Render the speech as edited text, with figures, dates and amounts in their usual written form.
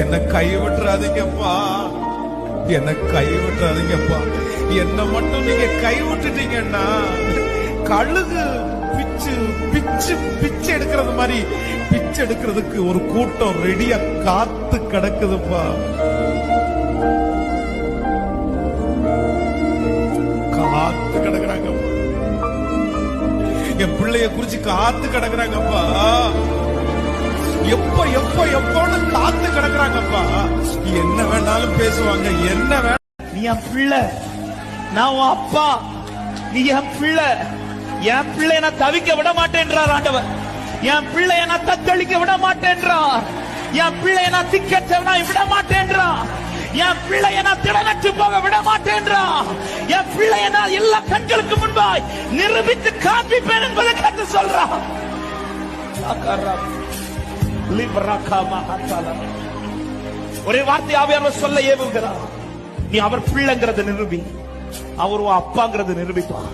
என்ன கைவிட்டுறாதீங்கப்பா, என்ன கைவிட்டுறாதீங்கப்பா. என்ன மட்டும் நீங்க கைவிட்டுட்டீங்கன்னா கழுகு பிச்சு பிச்சு பிச்சு எடுக்கிறது மாதிரி பிச்சு எடுக்கிறதுக்கு ஒரு கூட்டம் ரெடியா காத்து கிடக்குதுப்பா. காத்து கிடக்குறாங்க, என் பிள்ளைய குறிச்சு காத்து கிடக்குறாங்கப்பா. எப்ப எப்ப எப்பன்னு காத்து கிடக்குறாங்கப்பா. என்ன வேணாலும் பேசுவாங்க, என்ன வேணா. நீ என் பிள்ளை, நான் உன் அப்பா, நீ என் பிள்ளை. என் பிள்ளை நான் தவிக்க விட மாட்டேன்றார் ஆண்டவர். என் பிள்ளை நான் தத்தளிக்க விட மாட்டேன்றார். என் பிள்ளை நான் திக்கற்றவனா விட மாட்டேன்றார். என் பிள்ளை நான் திடனற்று போக விட மாட்டேன்றார். என் பிள்ளை நான் எல்லா கண்களுக்கு முன்பாய் நிரூபித்து காண்பிப்பேன் என்பதை கற்று சொல்றான். ஒரே வார்த்தை ஆவியானவர் சொல்ல ஏவுகிறார். நீ அவர் பிள்ளைங்கிறத நிரூபி, அவர் அப்பாங்கிறத நிரூபிப்பார்.